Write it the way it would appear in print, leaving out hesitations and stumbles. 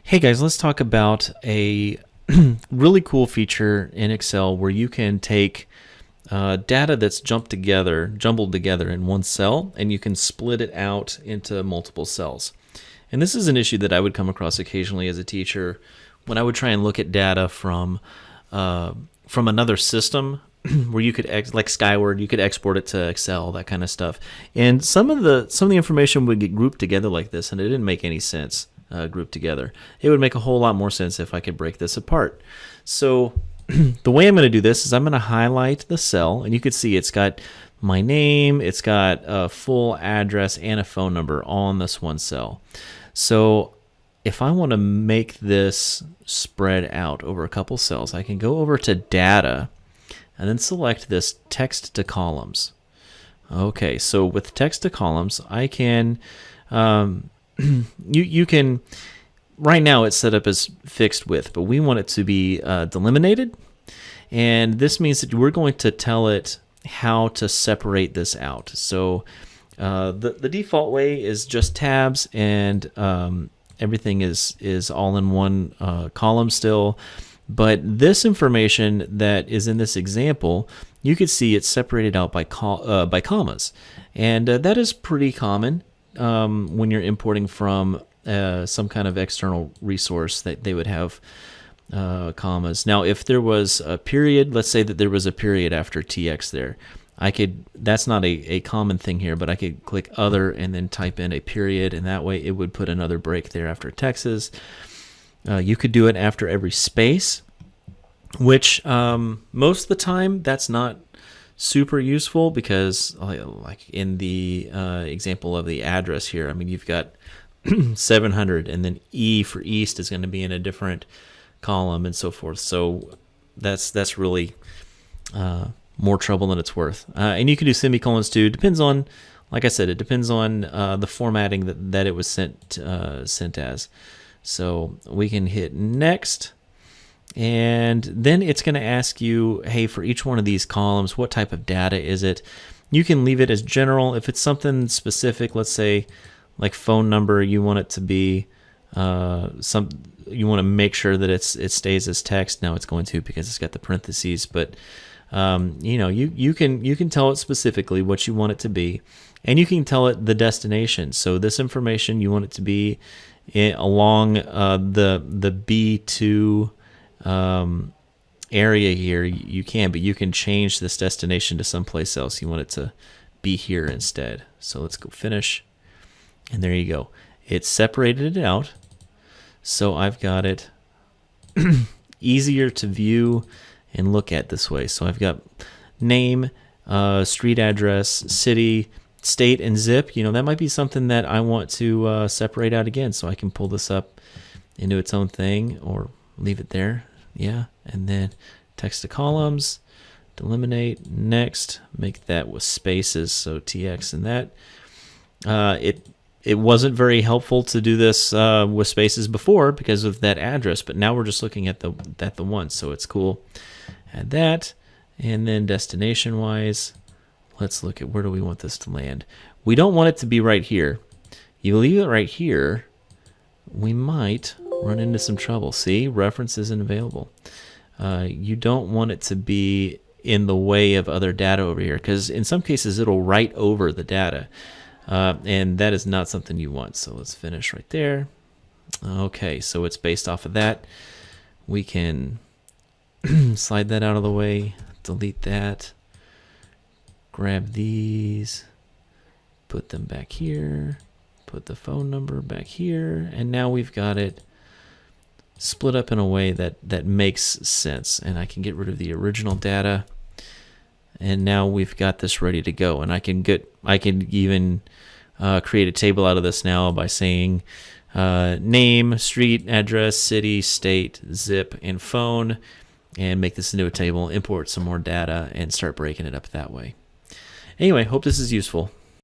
Hey guys, let's talk about a really cool feature in Excel where you can take data that's jumbled together in one cell, and you can split it out into multiple cells. And this is an issue that I would come across occasionally as a teacher when I would try and look at data from another system where you could like Skyward, you could export it to Excel, that kind of stuff. And some of the information would get grouped together like this, and it didn't make any sense grouped together. It would make a whole lot more sense if I could break this apart. So the way I'm going to do this is I'm going to highlight the cell, and you can see it's got my name, it's got a full address and a phone number all in this one cell. So if I want to make this spread out over a couple cells, I can go over to Data and then select this Text to Columns. Okay, so with Text to Columns, I can you can, right now it's set up as fixed width, but we want it to be delimitated, and this means that we're going to tell it how to separate this out. So the default way is just tabs, and everything is all in one column still. But this information that is in this example, you could see it's separated out by commas, and that is pretty common when you're importing from some kind of external resource that they would have commas. Now, if there was a period, let's say that there was a period after TX there, that's not a common thing here, but I could click other and then type in a period, and that way it would put another break there after Texas. You could do it after every space, which most of the time that's not super useful, because like in the example of the address here, I mean, you've got 700, and then E for East is going to be in a different column and so forth. So that's really more trouble than it's worth. And you can do semicolons too. Depends on, like I said, it depends on the formatting that it was sent as. So we can hit next, and then it's going to ask you, hey, for each one of these columns, what type of data is it? You can leave it as general. If it's something specific, let's say like phone number, you want it to be you want to make sure that it stays as text. Now it's going to, because it's got the parentheses, but you can tell it specifically what you want it to be, and you can tell it the destination. So this information, you want it to be along the B2 area here. You can, but you can change this destination to someplace else. You want it to be here instead. So let's go finish, and there you go. It separated it out, so I've got it easier to view and look at this way. So I've got name, street address, city, state, and zip. That might be something that I want to separate out again, so I can pull this up into its own thing or leave it there. Yeah, and then text to columns, delimitate, next, make that with spaces, so TX and that. It wasn't very helpful to do this with spaces before because of that address, but now we're just looking at the one, so it's cool. Add that, and then destination wise, let's look at where do we want this to land. We don't want it to be right here. You leave it right here, we might run into some trouble. See, reference isn't available. You don't want it to be in the way of other data over here, because in some cases it'll write over the data, and that is not something you want. So let's finish right there. Okay, so it's based off of that. We can slide that out of the way, delete that, grab these, put them back here, put the phone number back here, and now we've got it split up in a way that makes sense. And I can get rid of the original data, and now we've got this ready to go. And I can even create a table out of this now by saying name, street address, city, state, zip, and phone, and make this into a table, import some more data, and start breaking it up that way. Anyway, hope this is useful.